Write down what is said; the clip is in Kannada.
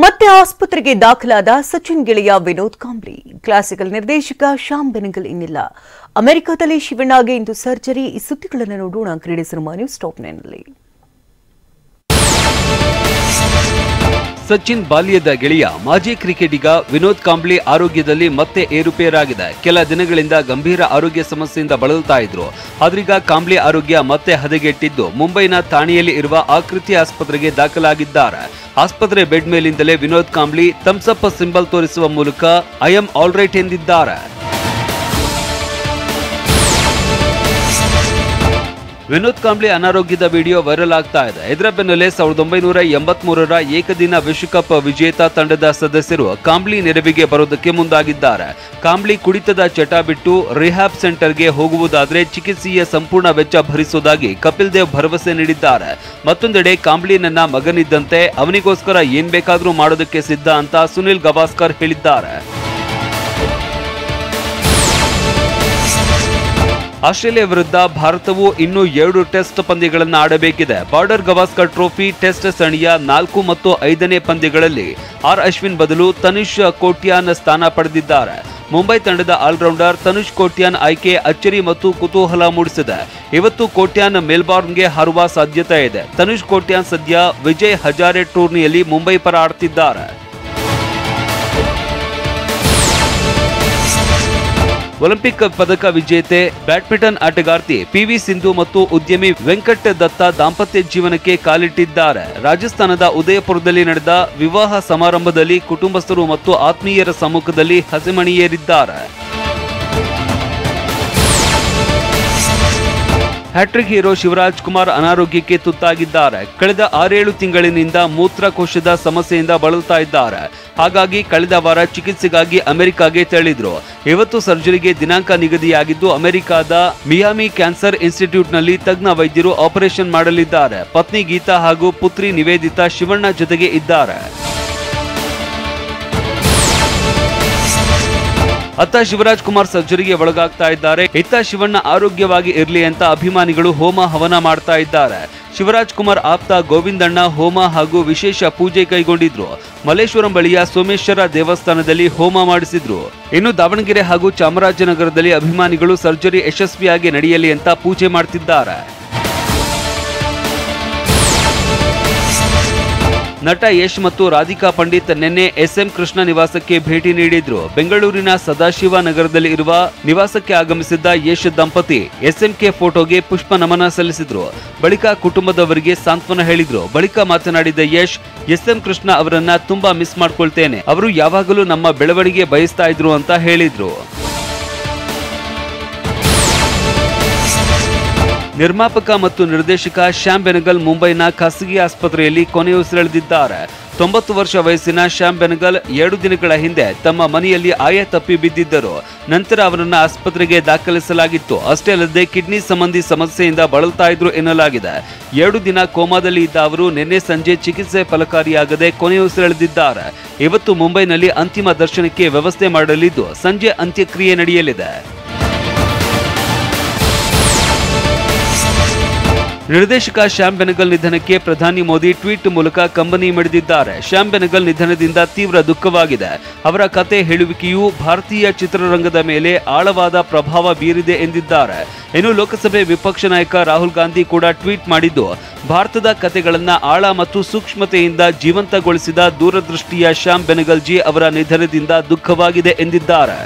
ಮತ್ತೆ ಆಸ್ಪತ್ರೆಗೆ ದಾಖಲಾದ ಸಚಿನ್ ಗೆಳೆಯ ವಿನೋದ್ ಕಾಂಬ್ಳಿ. ಕ್ಲಾಸಿಕಲ್ ನಿರ್ದೇಶಕ ಶ್ಯಾಮ್ ಬೆನಗಲ್ ಇನ್ನಿಲ್ಲ. ಅಮೆರಿಕದಲ್ಲಿ ಶಿವಣ್ಣಗೆ ಇಂದು ಸರ್ಜರಿ. ಈ ಸುದ್ದಿಗಳನ್ನು ನೋಡೋಣ ಕ್ರೀಡೆ ಸಿನಿಮಾ ನ್ಯೂಸ್ ಟಾಪ್ 9ನಲ್ಲಿ. ಸಚಿನ್ ಬಾಲ್ಯದ ಗೆಳೆಯ ಮಾಜಿ ಕ್ರಿಕೆಟಿಗ ವಿನೋದ್ ಕಾಂಬ್ಳಿ ಆರೋಗ್ಯದಲ್ಲಿ ಮತ್ತೆ ಏರುಪೇರಾಗಿದೆ. ಕೆಲ ದಿನಗಳಿಂದ ಗಂಭೀರ ಆರೋಗ್ಯ ಸಮಸ್ಯೆಯಿಂದ ಬಳಲ್ತಾ ಇದ್ರು. ಆದ್ರೀಗ ಕಾಂಬ್ಳಿ ಆರೋಗ್ಯ ಮತ್ತೆ ಹದಗೆಟ್ಟಿದ್ದು ಮುಂಬೈನ ಥಾಣೆಯಲ್ಲಿ ಇರುವ ಆಕೃತಿ ಆಸ್ಪತ್ರೆಗೆ ದಾಖಲಾಗಿದ್ದಾರೆ. ಆಸ್ಪತ್ರೆ ಬೆಡ್ ಮೇಲಿಂದಲೇ Vinod Kambli thumbs up symbol ತೋರಿಸುವ ಮೂಲಕ ಐ ಆಮ್ ಆಲ್ ರೈಟ್ ಎಂದಿದ್ದಾರೆ. ವಿನೋದ್ ಕಾಂಬ್ಳಿ ಅನಾರೋಗ್ಯದ ವಿಡಿಯೋ ವೈರಲ್ ಆಗ್ತಾ ಇದೆ. ಇದರ ಬೆನ್ನಲ್ಲೇ 1983ರ ಏಕದಿನ ವಿಶ್ವಕಪ್ ವಿಜೇತ ತಂಡದ ಸದಸ್ಯರು ಕಾಂಬ್ಳಿ ನೆರವಿಗೆ ಬರೋದಕ್ಕೆ ಮುಂದಾಗಿದ್ದಾರೆ. ಕಾಂಬ್ಳಿ ಕುಡಿತದ ಚಟ ಬಿಟ್ಟು ರಿಹ್ಯಾಬ್ ಸೆಂಟರ್ಗೆ ಹೋಗುವುದಾದ್ರೆ ಚಿಕಿತ್ಸೆಯ ಸಂಪೂರ್ಣ ವೆಚ್ಚ ಭರಿಸುವುದಾಗಿ ಕಪಿಲ್ ದೇವ್ ಭರವಸೆ ನೀಡಿದ್ದಾರೆ. ಮತ್ತೊಂದೆಡೆ ಕಾಂಬ್ಳಿ ನನ್ನ ಮಗನಿದ್ದಂತೆ, ಅವನಿಗೋಸ್ಕರ ಏನ್ ಬೇಕಾದ್ರೂ ಮಾಡೋದಕ್ಕೆ ಸಿದ್ಧ ಅಂತ ಸುನಿಲ್ ಗವಾಸ್ಕರ್ ಹೇಳಿದ್ದಾರೆ. ಆಸ್ಟ್ರೇಲಿಯಾ ವಿರುದ್ಧ ಭಾರತವು ಇನ್ನೂ 2 ಟೆಸ್ಟ್ ಪಂದ್ಯಗಳನ್ನು ಆಡಬೇಕಿದೆ. ಬಾರ್ಡರ್ ಗವಾಸ್ಕರ್ ಟ್ರೋಫಿ ಟೆಸ್ಟ್ ಸರಣಿಯ 4 ಮತ್ತು 5ನೇ ಪಂದ್ಯಗಳಲ್ಲಿ ಆರ್ ಅಶ್ವಿನ್ ಬದಲು ತನುಷ್ ಕೋಟ್ಯಾನ್ ಸ್ಥಾನ ಪಡೆದಿದ್ದಾರೆ. ಮುಂಬೈ ತಂಡದ ಆಲ್ರೌಂಡರ್ ತನುಷ್ ಕೋಟ್ಯಾನ್ ಆಯ್ಕೆ ಅಚ್ಚರಿ ಮತ್ತು ಕುತೂಹಲ ಮೂಡಿಸಿದೆ. ಇವತ್ತು ಕೋಟ್ಯಾನ್ ಮೆಲ್ಬೋರ್ನ್ಗೆ ಹಾರುವ ಸಾಧ್ಯತೆ ಇದೆ. ತನುಷ್ ಕೋಟ್ಯಾನ್ ಸದ್ಯ ವಿಜಯ್ ಹಜಾರೆ ಟೂರ್ನಿಯಲ್ಲಿ ಮುಂಬೈ ಪರ ಆಡ್ತಿದ್ದಾರೆ. ಒಲಿಂಪಿಕ್ ಪದಕ ವಿಜೇತೆ ಬ್ಯಾಡ್ಮಿಂಟನ್ ಆಟಗಾರ್ತಿ ಪಿವಿ ಸಿಂಧು ಮತ್ತು ಉದ್ಯಮಿ ವೆಂಕಟ್ ದತ್ತ ದಾಂಪತ್ಯ ಜೀವನಕ್ಕೆ ಕಾಲಿಟ್ಟಿದ್ದಾರೆ. ರಾಜಸ್ಥಾನದ ಉದಯಪುರದಲ್ಲಿ ನಡೆದ ವಿವಾಹ ಸಮಾರಂಭದಲ್ಲಿ ಕುಟುಂಬಸ್ಥರು ಮತ್ತು ಆತ್ಮೀಯರ ಸಮ್ಮುಖದಲ್ಲಿ ಹಸೆಮಣೆಯೇರಿದ್ದಾರೆ. ಹ್ಯಾಟ್ರಿಕ್ ಹೀರೋ ಶಿವರಾಜ್ ಕುಮಾರ್ ಅನಾರೋಗ್ಯಕ್ಕೆ ತುತ್ತಾಗಿದ್ದಾರೆ. ಕಳೆದ 6-7 ತಿಂಗಳಿನಿಂದ ಮೂತ್ರಕೋಶದ ಸಮಸ್ಯೆಯಿಂದ ಬಳಲ್ತಾ ಇದ್ದಾರೆ. ಹಾಗಾಗಿ ಕಳೆದ ವಾರ ಚಿಕಿತ್ಸೆಗಾಗಿ ಅಮೆರಿಕಾಗೆ ತೆರಳಿದ್ರು. ಇವತ್ತು ಸರ್ಜರಿಗೆ ದಿನಾಂಕ ನಿಗದಿಯಾಗಿದ್ದು ಅಮೆರಿಕಾದ ಮಿಯಾಮಿ ಕ್ಯಾನ್ಸರ್ ಇನ್ಸ್ಟಿಟ್ಯೂಟ್ನಲ್ಲಿ ತಜ್ಞ ವೈದ್ಯರು ಆಪರೇಷನ್ ಮಾಡಲಿದ್ದಾರೆ. ಪತ್ನಿ ಗೀತಾ ಹಾಗೂ ಪುತ್ರಿ ನಿವೇದಿತಾ ಶಿವಣ್ಣ ಜೊತೆಗೆ ಇದ್ದಾರೆ. ಅತ್ತ ಶಿವರಾಜ್ ಕುಮಾರ್ ಸರ್ಜರಿಗೆ ಒಳಗಾಗ್ತಾ ಇದ್ದಾರೆ. ಇತ್ತ ಶಿವಣ್ಣ ಆರೋಗ್ಯವಾಗಿ ಇರಲಿ ಅಂತ ಅಭಿಮಾನಿಗಳು ಹೋಮ ಹವನ ಮಾಡ್ತಾ ಇದ್ದಾರೆ. ಶಿವರಾಜ್ ಕುಮಾರ್ ಆಪ್ತ ಗೋವಿಂದಣ್ಣ ಹೋಮ ಹಾಗೂ ವಿಶೇಷ ಪೂಜೆ ಕೈಗೊಂಡಿದ್ರು. ಮಲ್ಲೇಶ್ವರಂ ಬಳಿಯ ಸೋಮೇಶ್ವರ ದೇವಸ್ಥಾನದಲ್ಲಿ ಹೋಮ ಮಾಡಿಸಿದ್ರು. ಇನ್ನು ದಾವಣಗೆರೆ ಹಾಗೂ ಚಾಮರಾಜನಗರದಲ್ಲಿ ಅಭಿಮಾನಿಗಳು ಸರ್ಜರಿ ಯಶಸ್ವಿಯಾಗಿ ನಡೆಯಲಿ ಅಂತ ಪೂಜೆ ಮಾಡ್ತಿದ್ದಾರೆ. ನಟ ಯಶ್ ಮತ್ತು ರಾಧಿಕಾ ಪಂಡಿತ್ ನಿನ್ನೆ ಎಸ್ಎಂ ಕೃಷ್ಣ ನಿವಾಸಕ್ಕೆ ಭೇಟಿ ನೀಡಿದ್ರು. ಬೆಂಗಳೂರಿನ ಸದಾಶಿವ ನಗರದಲ್ಲಿ ಇರುವ ನಿವಾಸಕ್ಕೆ ಆಗಮಿಸಿದ್ದ ಯಶ್ ದಂಪತಿ ಎಸ್ಎಂಕೆ ಫೋಟೋಗೆ ಪುಷ್ಪ ನಮನ ಸಲ್ಲಿಸಿದ್ರು. ಬಳಿಕ ಕುಟುಂಬದವರಿಗೆ ಸಾಂತ್ವನ ಹೇಳಿದ್ರು. ಬಳಿಕ ಮಾತನಾಡಿದ ಯಶ್, ಎಸ್ಎಂ ಕೃಷ್ಣ ಅವರನ್ನ ತುಂಬಾ ಮಿಸ್ ಮಾಡ್ಕೊಳ್ತೇನೆ. ಅವರು ಯಾವಾಗಲೂ ನಮ್ಮ ಬೆಳವಣಿಗೆ ಬಯಸ್ತಾ ಇದ್ರು ಅಂತ ಹೇಳಿದ್ರು. ನಿರ್ಮಾಪಕ ಮತ್ತು ನಿರ್ದೇಶಕ ಶ್ಯಾಮ್ ಬೆನಗಲ್ ಮುಂಬೈನ ಖಾಸಗಿ ಆಸ್ಪತ್ರೆಯಲ್ಲಿ ಕೊನೆಯುಸಿರೆಳೆದಿದ್ದಾರೆ. 90 ವರ್ಷ ವಯಸ್ಸಿನ ಶ್ಯಾಮ್ ಬೆನಗಲ್ 2 ದಿನಗಳ ಹಿಂದೆ ತಮ್ಮ ಮನೆಯಲ್ಲಿ ಆಯ ತಪ್ಪಿ ಬಿದ್ದಿದ್ದರು. ನಂತರ ಅವರನ್ನು ಆಸ್ಪತ್ರೆಗೆ ದಾಖಲಿಸಲಾಗಿತ್ತು. ಅಷ್ಟೇ ಅಲ್ಲದೆ ಕಿಡ್ನಿ ಸಂಬಂಧಿ ಸಮಸ್ಯೆಯಿಂದ ಬಳಲ್ತಾ ಇದ್ರು ಎನ್ನಲಾಗಿದೆ. 2 ದಿನ ಕೋಮಾದಲ್ಲಿ ಇದ್ದ ಅವರು ನಿನ್ನೆ ಸಂಜೆ ಚಿಕಿತ್ಸೆ ಫಲಕಾರಿಯಾಗದೆ ಕೊನೆಯುಸಿರೆಳೆದಿದ್ದಾರೆ. ಇವತ್ತು ಮುಂಬೈನಲ್ಲಿ ಅಂತಿಮ ದರ್ಶನಕ್ಕೆ ವ್ಯವಸ್ಥೆ ಮಾಡಲಿದ್ದು ಸಂಜೆ ಅಂತ್ಯಕ್ರಿಯೆ ನಡೆಯಲಿದೆ. ನಿರ್ದೇಶಕ ಶ್ಯಾಮ್ ಬೆನಗಲ್ ನಿಧನಕ್ಕೆ ಪ್ರಧಾನಿ ಮೋದಿ ಟ್ವೀಟ್ ಮೂಲಕ ಕಂಬನಿ ಮಿಡಿದಿದ್ದಾರೆ. ಶ್ಯಾಮ್ ಬೆನಗಲ್ ನಿಧನದಿಂದ ತೀವ್ರ ದುಃಖವಾಗಿದೆ. ಅವರ ಕತೆ ಹೇಳುವಿಕೆಯು ಭಾರತೀಯ ಚಿತ್ರರಂಗದ ಮೇಲೆ ಆಳವಾದ ಪ್ರಭಾವ ಬೀರಿದೆ ಎಂದಿದ್ದಾರೆ. ಇನ್ನು ಲೋಕಸಭೆ ವಿಪಕ್ಷ ನಾಯಕ ರಾಹುಲ್ ಗಾಂಧಿ ಕೂಡ ಟ್ವೀಟ್ ಮಾಡಿದ್ದು, ಭಾರತದ ಕತೆಗಳನ್ನ ಆಳ ಮತ್ತು ಸೂಕ್ಷ್ಮತೆಯಿಂದ ಜೀವಂತಗೊಳಿಸಿದ ದೂರದೃಷ್ಟಿಯ ಶ್ಯಾಮ್ ಬೆನಗಲ್ ಜಿ ಅವರ ನಿಧನದಿಂದ ದುಃಖವಾಗಿದೆ ಎಂದಿದ್ದಾರೆ.